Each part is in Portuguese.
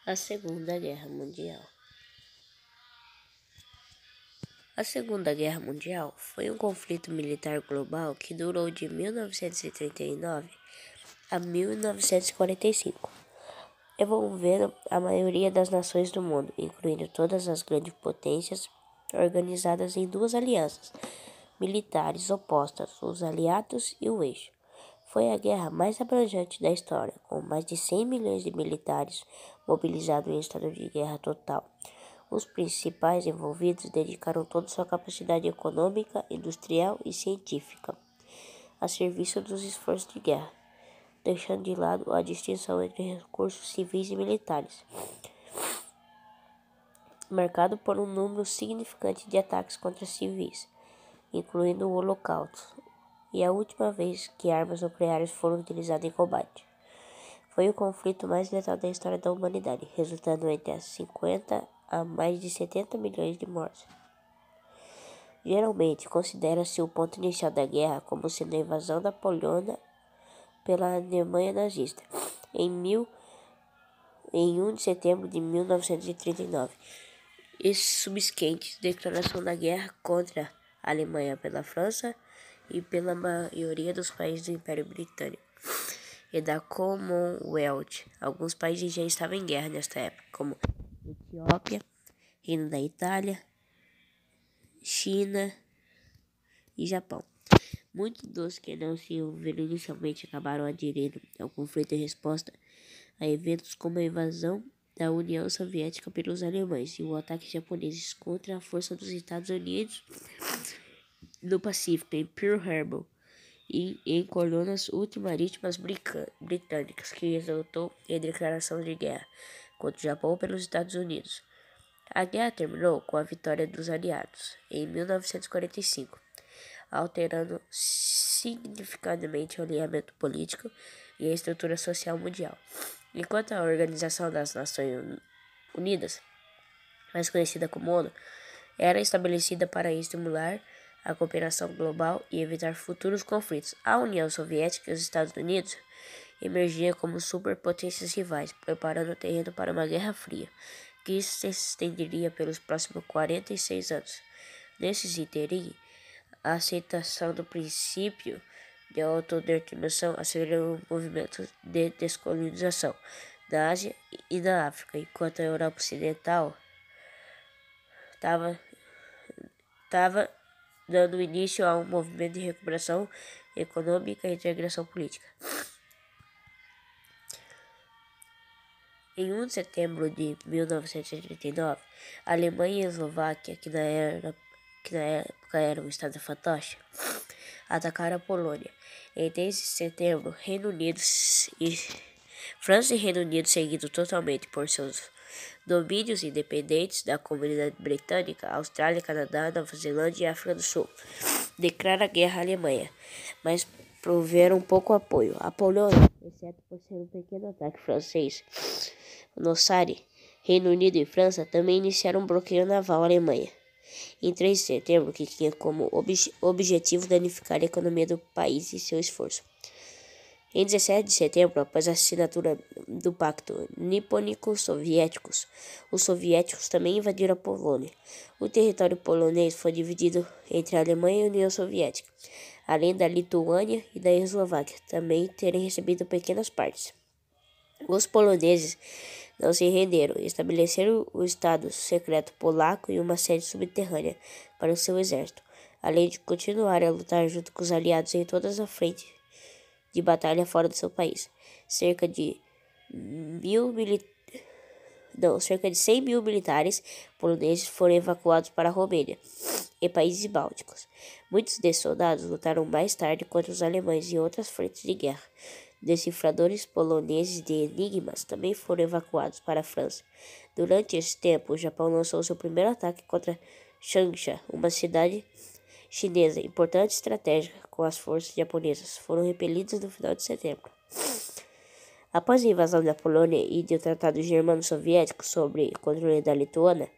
A Segunda Guerra Mundial. A Segunda Guerra Mundial foi um conflito militar global que durou de 1939 a 1945, envolvendo a maioria das nações do mundo, incluindo todas as grandes potências, organizadas em duas alianças militares opostas, os Aliados e o Eixo. Foi a guerra mais abrangente da história, com mais de 100 milhões de militares mobilizados em estado de guerra total. Os principais envolvidos dedicaram toda sua capacidade econômica, industrial e científica a serviço dos esforços de guerra, deixando de lado a distinção entre recursos civis e militares, marcado por um número significante de ataques contra civis, incluindo o Holocausto, e a última vez que armas nucleares foram utilizadas em combate. Foi o conflito mais letal da história da humanidade, resultando entre 50 a mais de 70 milhões de mortes. Geralmente, considera-se o ponto inicial da guerra como sendo a invasão da Polônia pela Alemanha nazista, em 1 de setembro de 1939. Esses subsequentes declaração da guerra contra a Alemanha pela França e pela maioria dos países do Império Britânico e da Commonwealth. Alguns países já estavam em guerra nesta época, como Etiópia, Reino da Itália, China e Japão. Muitos dos que não se envolveram inicialmente acabaram aderindo ao conflito em resposta a eventos como a invasão da União Soviética pelos alemães e o ataque japoneses contra a força dos Estados Unidos no Pacífico, em Pearl Harbor, e em colônias ultramarítimas britânicas, que resultou em declaração de guerra contra o Japão pelos Estados Unidos. A guerra terminou com a vitória dos aliados em 1945, alterando significativamente o alinhamento político e a estrutura social mundial. Enquanto a Organização das Nações Unidas, mais conhecida como ONU, era estabelecida para estimular a cooperação global e evitar futuros conflitos, a União Soviética e os Estados Unidos emergiam como superpotências rivais, preparando o terreno para uma guerra fria, que se estenderia pelos próximos 46 anos. Nesse ínterim, a aceitação do princípio de autodeterminação acelerou o movimento de descolonização da Ásia e da África, enquanto a Europa Ocidental estava dando início a um movimento de recuperação econômica e integração política. Em 1 de setembro de 1939, a Alemanha e a Eslováquia, que na época eram um estado fantoche, atacaram a Polônia. Em 10 de setembro, França e Reino Unido, seguidos totalmente por seus domínios independentes da Comunidade Britânica, Austrália, Canadá, Nova Zelândia e África do Sul, declaram guerra à Alemanha, mas proveram pouco apoio. A Polônia, exceto por ser um pequeno ataque francês no Sarre, Reino Unido e França também iniciaram um bloqueio naval à Alemanha. Em 3 de setembro, que tinha como objetivo danificar a economia do país e seu esforço. Em 17 de setembro, após a assinatura do Pacto Nipônico-Soviético, os soviéticos também invadiram a Polônia. O território polonês foi dividido entre a Alemanha e a União Soviética, além da Lituânia e da Eslováquia também terem recebido pequenas partes. Os poloneses não se renderam e estabeleceram o Estado secreto polaco e uma sede subterrânea para o seu exército, além de continuar a lutar junto com os aliados em todas as frentes de batalha fora do seu país. Cerca de 100 mil militares poloneses foram evacuados para a Romênia e países bálticos. Muitos desses soldados lutaram mais tarde contra os alemães em outras frentes de guerra. Decifradores poloneses de enigmas também foram evacuados para a França. Durante esse tempo, o Japão lançou seu primeiro ataque contra Changsha, uma cidade chinesa importante e estratégica, com as forças japonesas foram repelidas no final de setembro. Após a invasão da Polônia e do Tratado Germano-Soviético sobre o controle da Lituânia,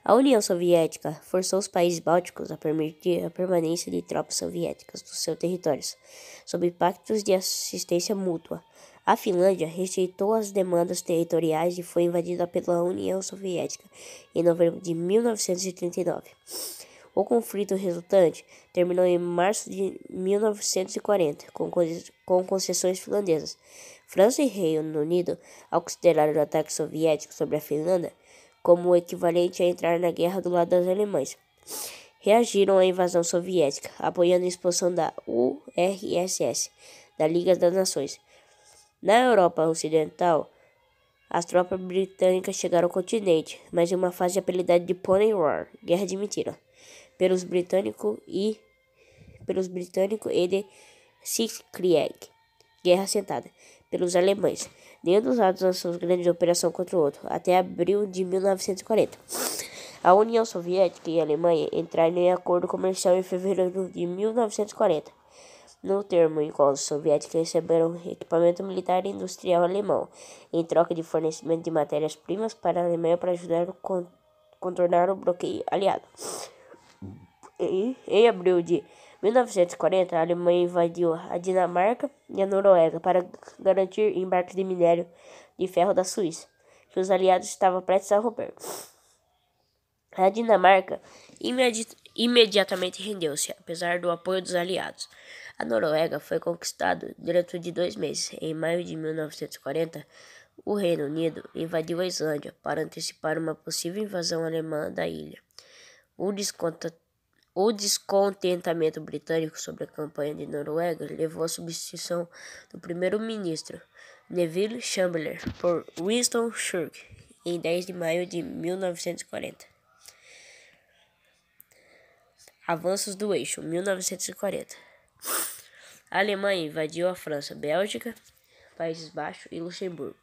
a União Soviética forçou os países bálticos a permitir a permanência de tropas soviéticas nos seus territórios, sob pactos de assistência mútua. A Finlândia rejeitou as demandas territoriais e foi invadida pela União Soviética em novembro de 1939. O conflito resultante terminou em março de 1940, com concessões finlandesas. França e Reino Unido, ao considerar o ataque soviético sobre a Finlândia como o equivalente a entrar na guerra do lado dos alemães, reagiram à invasão soviética, apoiando a expansão da URSS, da Liga das Nações. Na Europa Ocidental, as tropas britânicas chegaram ao continente, mas em uma fase apelidada de Pony War, Guerra de Mentira, pelos britânicos e de Siegfried, Guerra Sentada, pelos alemães. Nenhum dos lados lançou grande operação contra o outro, até abril de 1940. A União Soviética e a Alemanha entraram em acordo comercial em fevereiro de 1940. No termo em qual os soviéticos receberam equipamento militar e industrial alemão, em troca de fornecimento de matérias-primas para a Alemanha para ajudar a contornar o bloqueio aliado. Em abril de 1940, a Alemanha invadiu a Dinamarca e a Noruega para garantir embarques de minério de ferro da Suíça, que os aliados estavam prestes a romper. A Dinamarca imediatamente rendeu-se, apesar do apoio dos aliados. A Noruega foi conquistada dentro de 2 meses. Em maio de 1940, o Reino Unido invadiu a Islândia para antecipar uma possível invasão alemã da ilha. O descontentamento britânico sobre a campanha de Noruega levou à substituição do primeiro-ministro Neville Chamberlain por Winston Churchill em 10 de maio de 1940. Avanços do eixo, 1940. A Alemanha invadiu a França, Bélgica, Países Baixos e Luxemburgo.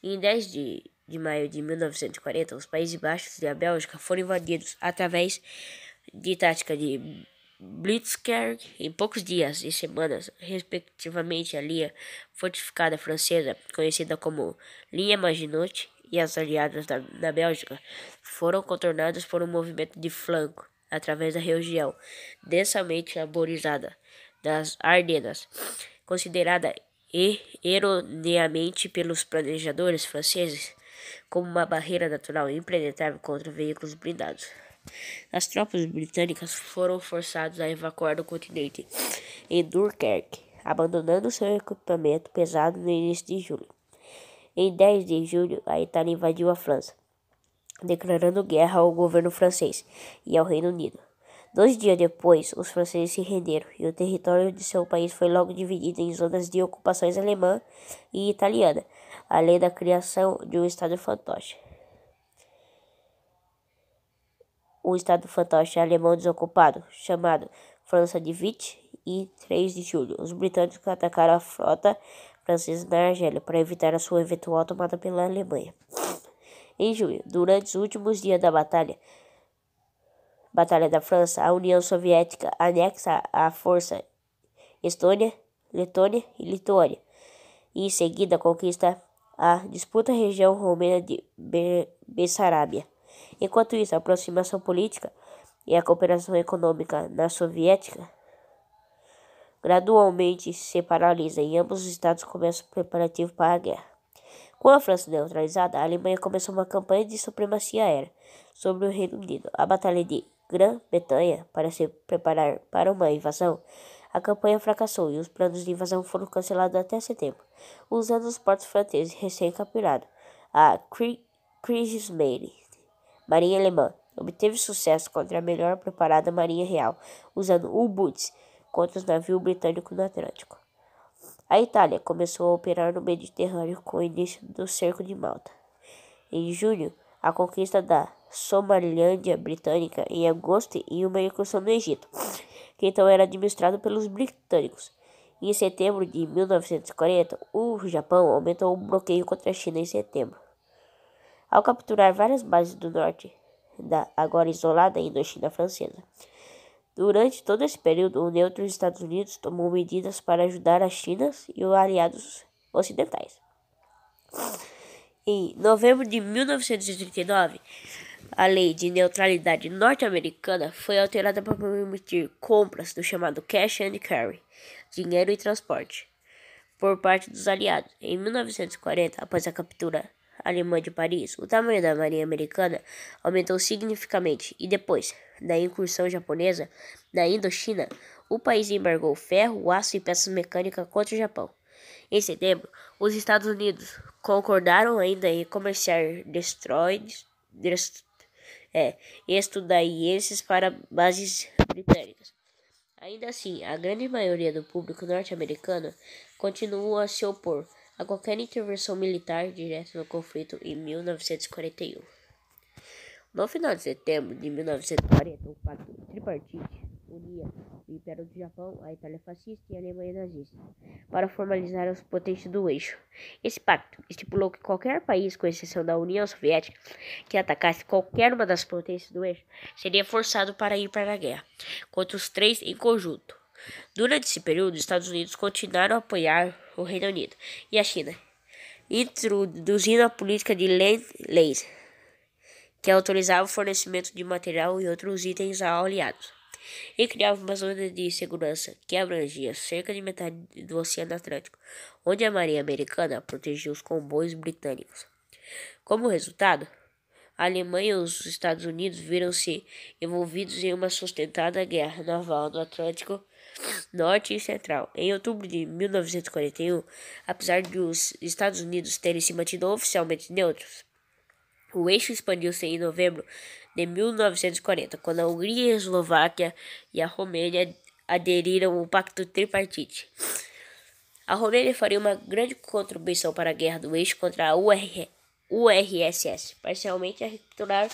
Em 10 de maio de 1940, os Países Baixos e a Bélgica foram invadidos através de tática de Blitzkrieg. Em poucos dias e semanas, respectivamente, a linha fortificada francesa, conhecida como linha Maginot, e as aliadas da Bélgica foram contornadas por um movimento de flanco através da região densamente arborizada das Ardenas, considerada erroneamente pelos planejadores franceses como uma barreira natural impenetrável contra veículos blindados. As tropas britânicas foram forçadas a evacuar do continente em Dunkerque, abandonando seu equipamento pesado no início de julho. Em 10 de julho, a Itália invadiu a França, declarando guerra ao governo francês e ao Reino Unido. 2 dias depois, os franceses se renderam e o território de seu país foi logo dividido em zonas de ocupações alemã e italiana, além da criação de um estado fantoche. O estado fantoche alemão desocupado, chamado França de Vichy, e 3 de julho, os britânicos atacaram a frota francesa na Argélia para evitar a sua eventual tomada pela Alemanha. Em julho, durante os últimos dias da Batalha da França, a União Soviética anexa a força Estônia, Letônia e Lituânia, e em seguida conquista a disputa região romena de Bessarabia. Enquanto isso, a aproximação política e a cooperação econômica na soviética gradualmente se paralisa e ambos os estados começam o preparativo para a guerra. Com a França neutralizada, a Alemanha começou uma campanha de supremacia aérea sobre o Reino Unido. A Batalha de Grã-Bretanha para se preparar para uma invasão. A campanha fracassou e os planos de invasão foram cancelados até setembro, usando os portos franceses recém-capturados. A Kriegsmarine, marinha alemã, obteve sucesso contra a melhor preparada marinha real, usando U-boats contra os navios britânicos no Atlântico. A Itália começou a operar no Mediterrâneo com o início do cerco de Malta. Em junho, a conquista da Somalilândia britânica em agosto e uma incursão no Egito, que então era administrado pelos britânicos. Em setembro de 1940, o Japão aumentou o bloqueio contra a China em setembro, ao capturar várias bases do norte da agora isolada Indochina francesa. Durante todo esse período, o neutro Estados Unidos tomou medidas para ajudar a China e os aliados ocidentais. Em novembro de 1939, a lei de neutralidade norte-americana foi alterada para permitir compras do chamado cash and carry, dinheiro e transporte, por parte dos aliados. Em 1940, após a captura alemã de Paris, o tamanho da marinha americana aumentou significativamente e depois da incursão japonesa na Indochina, o país embargou ferro, aço e peças mecânicas contra o Japão. Em setembro, os Estados Unidos concordaram ainda em comerciar destroyers estadunidenses para bases britânicas. Ainda assim, a grande maioria do público norte-americano continuou a se opor a qualquer intervenção militar direta no conflito em 1941. No final de setembro de 1940, o Pacto Tripartite unia o Império do Japão, a Itália fascista e a Alemanha nazista para formalizar as potências do eixo. Esse pacto estipulou que qualquer país, com exceção da União Soviética, que atacasse qualquer uma das potências do eixo, seria forçado para ir para a guerra contra os três em conjunto. Durante esse período, os Estados Unidos continuaram a apoiar o Reino Unido e a China, introduzindo a política de Lend-Lease, que autorizava o fornecimento de material e outros itens a aliados, e criava uma zona de segurança que abrangia cerca de metade do Oceano Atlântico, onde a Marinha Americana protegia os comboios britânicos. Como resultado, a Alemanha e os Estados Unidos viram-se envolvidos em uma sustentada guerra naval no Atlântico Norte e Central. Em outubro de 1941, apesar de os Estados Unidos terem se mantido oficialmente neutros, o eixo expandiu-se em novembro de 1940, quando a Hungria, a Eslováquia e a Romênia aderiram ao Pacto Tripartite. A Romênia faria uma grande contribuição para a guerra do eixo contra a URSS, parcialmente a recapturar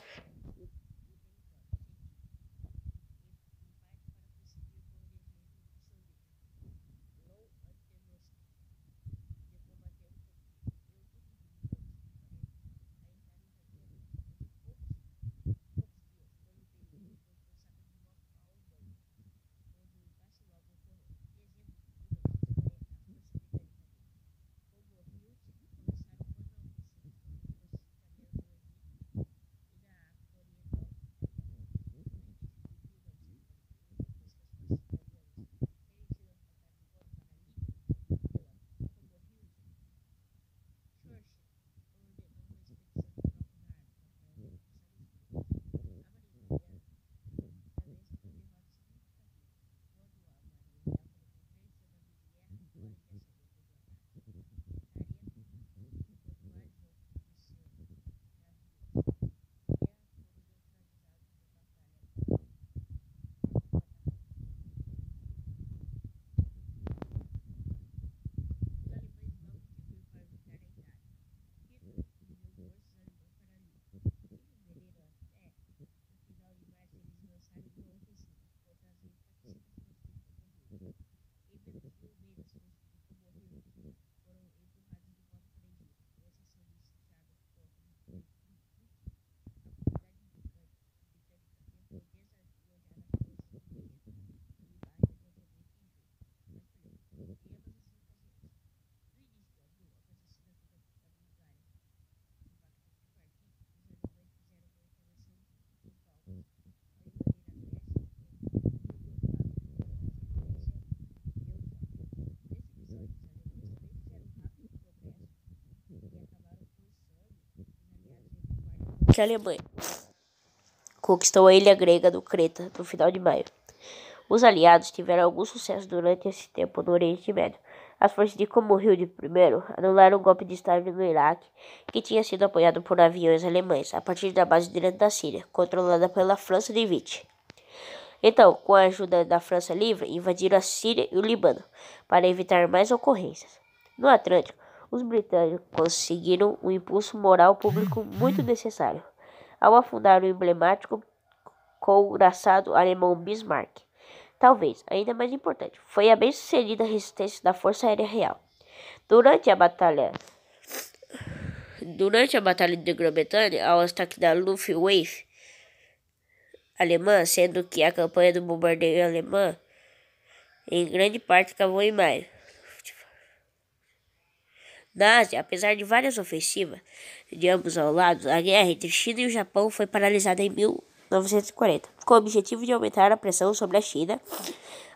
que a Alemanha conquistou a ilha grega do Creta no final de maio. Os aliados tiveram algum sucesso durante esse tempo no Oriente Médio. As forças de Khomorrinde I anularam o golpe de Estado no Iraque, que tinha sido apoiado por aviões alemães a partir da base direita da Síria, controlada pela França de Vichy. Então, com a ajuda da França Livre, invadiram a Síria e o Líbano para evitar mais ocorrências. No Atlântico, os britânicos conseguiram um impulso moral público muito necessário ao afundar o emblemático couraçado alemão Bismarck. Talvez, ainda mais importante, foi a bem-sucedida resistência da Força Aérea Real. Durante a Batalha de Grã-Bretanha, ao ataque da Luftwaffe alemã, sendo que a campanha do bombardeio alemã em grande parte acabou em maio. Na Ásia, apesar de várias ofensivas de ambos ao lados, a guerra entre China e o Japão foi paralisada em 1940, com o objetivo de aumentar a pressão sobre a China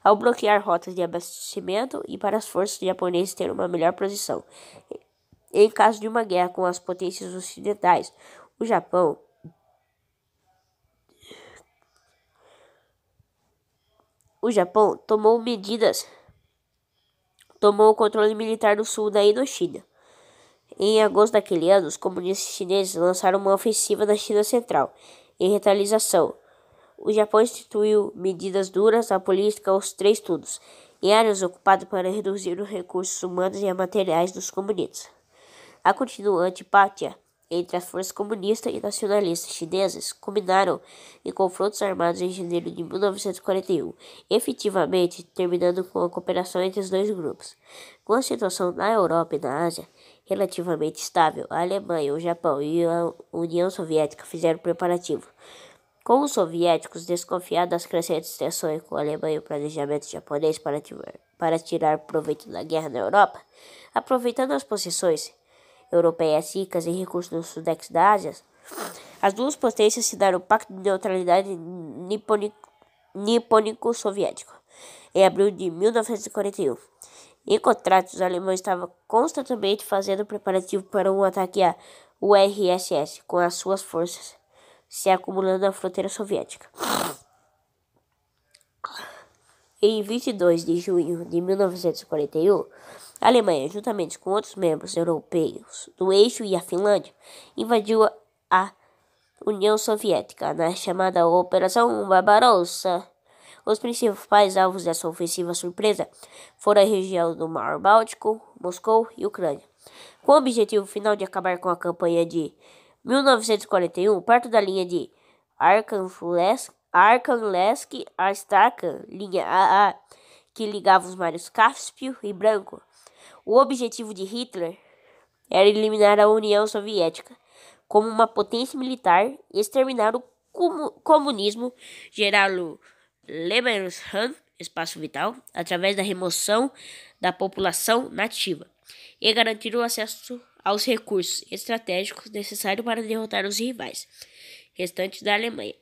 ao bloquear rotas de abastecimento e para as forças japonesas terem uma melhor posição. Em caso de uma guerra com as potências ocidentais, o Japão tomou o controle militar do sul da Indochina. Em agosto daquele ano, os comunistas chineses lançaram uma ofensiva na China Central. Em retaliação, o Japão instituiu medidas duras à política aos três turnos, em áreas ocupadas para reduzir os recursos humanos e materiais dos comunistas. A continua antipatia entre as forças comunistas e nacionalistas chinesas culminaram em confrontos armados em janeiro de 1941, efetivamente terminando com a cooperação entre os dois grupos. Com a situação na Europa e na Ásia relativamente estável, a Alemanha, o Japão e a União Soviética fizeram preparativo. Com os soviéticos desconfiados das crescentes tensões com a Alemanha e o planejamento japonês para tirar proveito da guerra na Europa, aproveitando as posições europeias ricas em recursos no sudeste da Ásia, as duas potências assinaram o Pacto de Neutralidade Nipônico-Soviético em abril de 1941. Em contrato, os alemães estavam constantemente fazendo preparativo para um ataque à URSS, com as suas forças se acumulando na fronteira soviética. Em 22 de junho de 1941, a Alemanha, juntamente com outros membros europeus do eixo e a Finlândia, invadiu a União Soviética na chamada Operação Barbarossa. Os principais alvos dessa ofensiva surpresa foram a região do Mar Báltico, Moscou e Ucrânia, com o objetivo final de acabar com a campanha de 1941, perto da linha de Arkhangelsk-Astrakhan, linha AA, que ligava os mares Cáspio e Branco. O objetivo de Hitler era eliminar a União Soviética como uma potência militar e exterminar o comunismo, gerá-lo Lebensraum, espaço vital, através da remoção da população nativa e garantir o acesso aos recursos estratégicos necessários para derrotar os rivais restantes da Alemanha.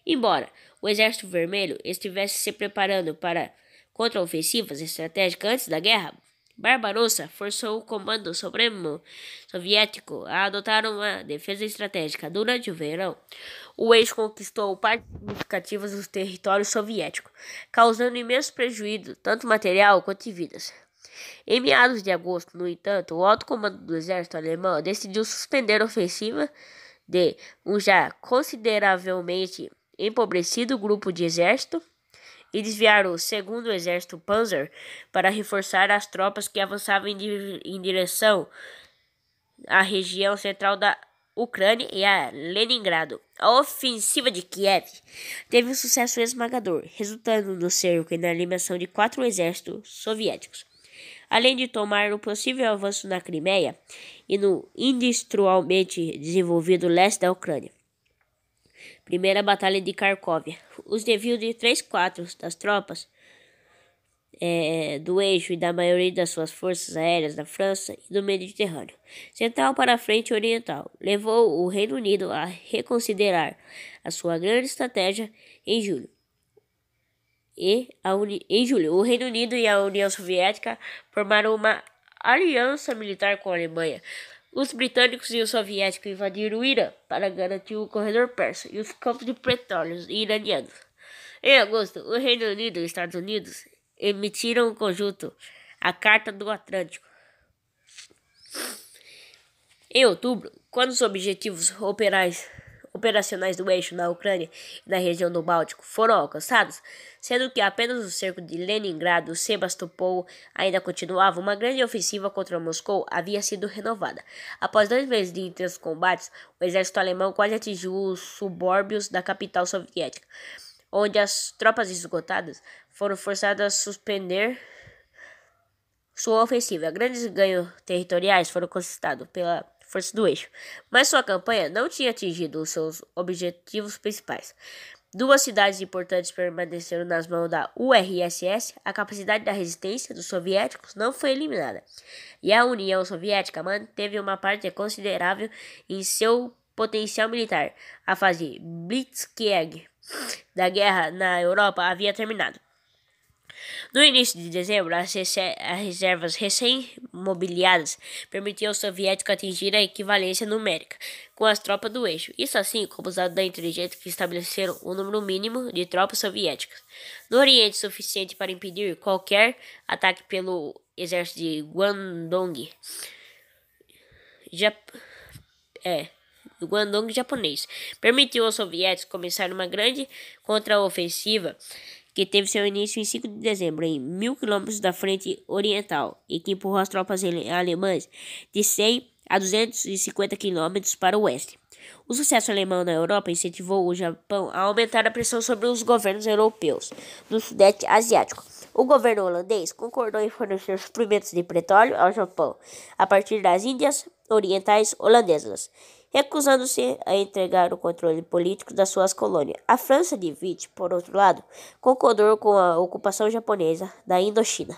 Embora o Exército Vermelho estivesse se preparando para contra-ofensivas estratégicas antes da guerra, Barbarossa forçou o Comando Supremo Soviético a adotar uma defesa estratégica. Durante o verão, o eixo conquistou partes significativas dos territórios soviéticos, causando imenso prejuízo, tanto material quanto em vidas. Em meados de agosto, no entanto, o alto comando do exército alemão decidiu suspender a ofensiva de um já consideravelmente empobrecido grupo de exército e desviar o 2º Exército Panzer para reforçar as tropas que avançavam em direção à região central da Ucrânia e a Leningrado. A ofensiva de Kiev teve um sucesso esmagador, resultando no cerco e na eliminação de 4 exércitos soviéticos, além de tomar o possível avanço na Crimeia e no industrialmente desenvolvido leste da Ucrânia. Primeira Batalha de Kharkov. Os desvios de 3/4 das tropas do eixo e da maioria das suas forças aéreas da França e do Mediterrâneo Central para a frente oriental levou o Reino Unido a reconsiderar a sua grande estratégia em julho. Em julho, o Reino Unido e a União Soviética formaram uma aliança militar com a Alemanha. Os britânicos e os soviéticos invadiram o Irã para garantir o corredor persa e os campos de petróleo iranianos. Em agosto, o Reino Unido e os Estados Unidos emitiram em conjunto a Carta do Atlântico. Em outubro, quando os objetivos operacionais do eixo na Ucrânia e na região do Báltico foram alcançados, sendo que apenas o cerco de Leningrado e Sebastopol ainda continuava, uma grande ofensiva contra Moscou havia sido renovada. Após 2 meses de intensos combates, o exército alemão quase atingiu os subúrbios da capital soviética, onde as tropas esgotadas foram forçadas a suspender sua ofensiva. Grandes ganhos territoriais foram conquistados pela força do eixo, mas sua campanha não tinha atingido os seus objetivos principais. 2 cidades importantes permaneceram nas mãos da URSS, a capacidade da resistência dos soviéticos não foi eliminada, e a União Soviética manteve uma parte considerável em seu potencial militar. A fase Blitzkrieg da guerra na Europa havia terminado. No início de dezembro, as reservas recém-mobiliadas permitiam aos soviéticos atingir a equivalência numérica com as tropas do eixo. Isso assim, como os dados da inteligência que estabeleceram o número mínimo de tropas soviéticas no Oriente suficiente para impedir qualquer ataque pelo exército de Guangdong. O Guangdong japonês permitiu aos soviéticos começar uma grande contraofensiva que teve seu início em 5 de dezembro, em 1.000 quilômetros da frente oriental, e que empurrou as tropas alemãs de 100 a 250 quilômetros para o oeste. O sucesso alemão na Europa incentivou o Japão a aumentar a pressão sobre os governos europeus no Sudeste Asiático. O governo holandês concordou em fornecer suprimentos de petróleo ao Japão a partir das Índias Orientais holandesas, recusando-se a entregar o controle político das suas colônias. A França de Vichy, por outro lado, concordou com a ocupação japonesa da Indochina.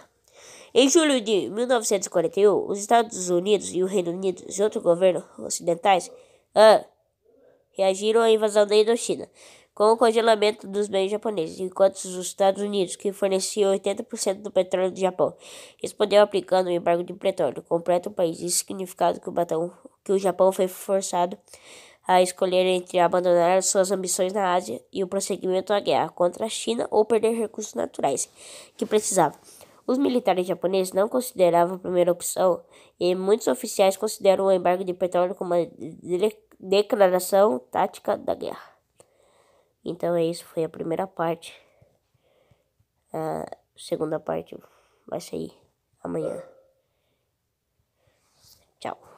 Em julho de 1941, os Estados Unidos e o Reino Unido e outros governos ocidentais reagiram à invasão da Indochina com o congelamento dos bens japoneses, enquanto os Estados Unidos, que forneciam 80% do petróleo do Japão, respondeu aplicando um embargo de petróleo completo ao país. Isso significava que o Japão foi forçado a escolher entre abandonar suas ambições na Ásia e o prosseguimento da guerra contra a China ou perder recursos naturais que precisava. Os militares japoneses não consideravam a primeira opção e muitos oficiais consideram o embargo de petróleo como uma declaração tática da guerra. Então é isso, foi a primeira parte. A segunda parte vai sair amanhã. Tchau.